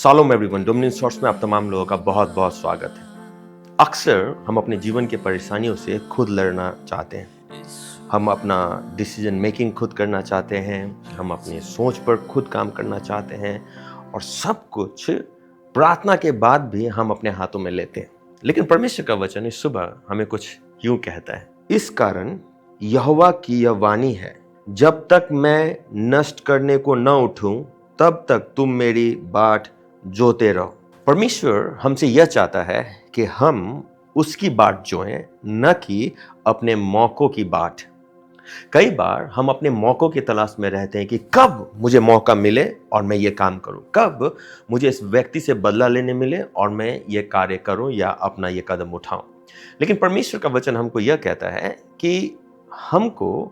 Shalom everyone, dominion shorts में आप तमाम लोगों का बहुत बहुत स्वागत है। अक्सर हम अपने जीवन की परेशानियों से खुद लड़ना चाहते हैं। हम अपना डिसीजन मेकिंग खुद करना चाहते हैं, हम अपनी सोच पर खुद काम करना चाहते हैं और सब कुछ प्रार्थना के बाद भी हम अपने हाथों में लेते हैं। लेकिन परमेश्वर का वचन इस सुबह हमें कुछ यूं कहता है, इस कारण यहोवा की यह वाणी है, जब तक मैं नष्ट करने को न उठूं तब तक तुम मेरी बाट जोते रहो। परमेश्वर हमसे यह चाहता है कि हम उसकी बाट जोएं, न कि अपने मौकों की बाट। कई बार हम अपने मौकों की तलाश में रहते हैं कि कब मुझे मौका मिले और मैं ये काम करूं, कब मुझे इस व्यक्ति से बदला लेने मिले और मैं ये कार्य करूं या अपना ये कदम उठाऊं। लेकिन परमेश्वर का वचन हमको यह कहता है कि हमको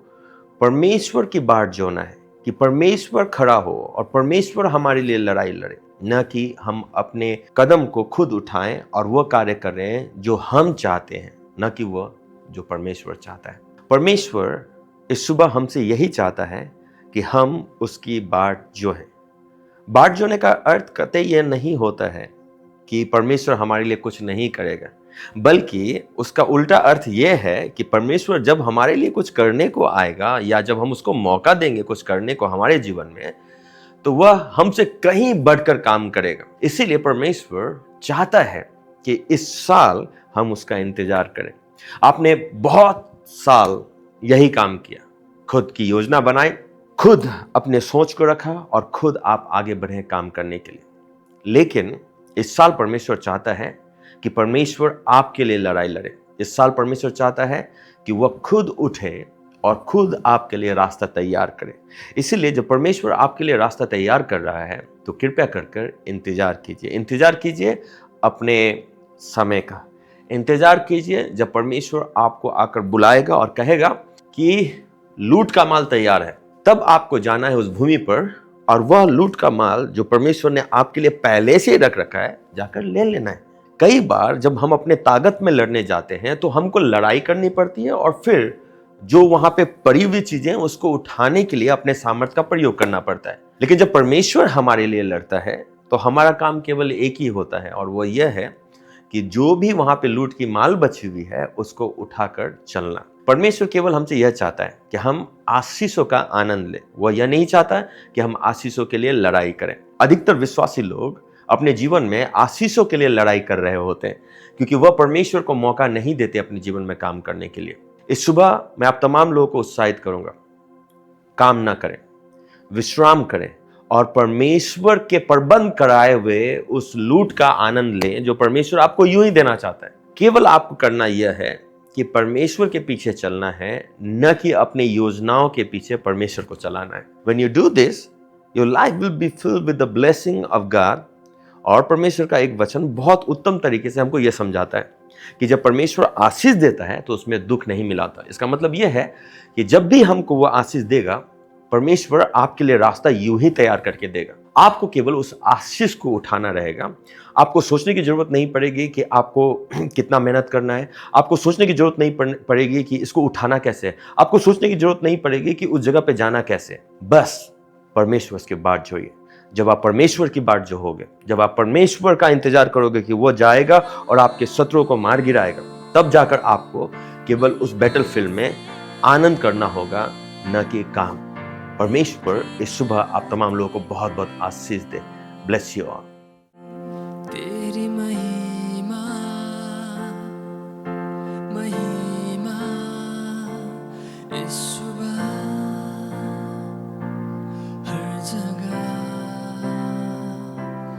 परमेश्वर की बाट जोना है, कि परमेश्वर खड़ा हो और परमेश्वर हमारे लिए लड़ाई लड़े, न कि हम अपने कदम को खुद उठाएं और वह कार्य करें जो हम चाहते हैं, न कि वह जो परमेश्वर चाहता है। परमेश्वर इस सुबह हमसे यही चाहता है कि हम उसकी बाट जोएं। बाट जोने का अर्थ कतई यह नहीं होता है कि परमेश्वर हमारे लिए कुछ नहीं करेगा, बल्कि उसका उल्टा अर्थ यह है कि परमेश्वर जब हमारे लिए कुछ करने को आएगा या जब हम उसको मौका देंगे कुछ करने को हमारे जीवन में, तो वह हमसे कहीं बढ़कर काम करेगा। इसीलिए परमेश्वर चाहता है कि इस साल हम उसका इंतजार करें। आपने बहुत साल यही काम किया, खुद की योजना बनाई, खुद अपने सोच को रखा और खुद आप आगे बढ़े काम करने के लिए। लेकिन इस साल परमेश्वर चाहता है कि परमेश्वर आपके लिए लड़ाई लड़े। इस साल परमेश्वर चाहता है कि वह खुद उठे और खुद आपके लिए रास्ता तैयार करे। इसीलिए जब परमेश्वर आपके लिए रास्ता तैयार कर रहा है तो कृपया कर इंतजार कीजिए। इंतजार कीजिए अपने समय का। इंतजार कीजिए जब परमेश्वर आपको आकर बुलाएगा और कहेगा कि लूट का माल तैयार है। तब आपको जाना है उस भूमि पर और वह लूट का माल जो परमेश्वर ने आपके लिए पहले से ही रख रखा है, जाकर ले लेना है। कई बार जब हम अपने ताकत में लड़ने जाते हैं तो हमको लड़ाई करनी पड़ती है और फिर जो वहां पे पड़ी हुई चीजें उसको उठाने के लिए अपने सामर्थ्य का प्रयोग करना पड़ता है। लेकिन जब परमेश्वर हमारे लिए लड़ता है तो हमारा काम केवल एक ही होता है और वो यह है कि जो भी वहां पे लूट की माल बची हुई है उसको उठाकर चलना। परमेश्वर केवल हमसे यह चाहता है कि हम आशीषों का आनंद लें। वह यह नहीं चाहता कि हम आशीषों के लिए लड़ाई करें। अधिकतर विश्वासी लोग अपने जीवन में आशीषों के लिए लड़ाई कर रहे होते हैं क्योंकि वह परमेश्वर को मौका नहीं देते अपने जीवन में काम करने के लिए। इस सुबह मैं आप तमाम लोगों को उत्साहित करूंगा, काम ना करें, विश्राम करें और परमेश्वर के प्रबंध कराए हुए उस लूट का आनंद लें जो परमेश्वर आपको यूं ही देना चाहता है। केवल आपको करना यह है कि परमेश्वर के पीछे चलना है, न कि अपनी योजनाओं के पीछे परमेश्वर को चलाना है। When you do this, your life will be filled with the blessing of God। और परमेश्वर का एक वचन बहुत उत्तम तरीके से हमको यह समझाता है कि जब परमेश्वर आशीष देता है तो उसमें दुख नहीं मिलाता। इसका मतलब यह है कि जब भी हमको वह आशीष देगा, परमेश्वर आपके लिए रास्ता यूं ही तैयार करके देगा। आपको केवल उस आशीष को उठाना रहेगा। आपको सोचने की जरूरत नहीं पड़ेगी कि आपको कितना मेहनत करना है। आपको सोचने की जरूरत नहीं पड़ेगी कि इसको उठाना कैसे है। आपको सोचने की जरूरत नहीं पड़ेगी कि उस जगह पे जाना कैसे है। बस परमेश्वर की बाट जोइए। जब आप परमेश्वर की बाट जोहोगे, जब आप परमेश्वर का इंतजार करोगे कि वो जाएगा और आपके शत्रुओं को मार गिराएगा, तब जाकर आपको केवल उस बैटलफील्ड में आनंद करना होगा, न कि काम। परमेश्वर इस सुबह आप तमाम लोगों को बहुत बहुत आशीष दे। Bless you all.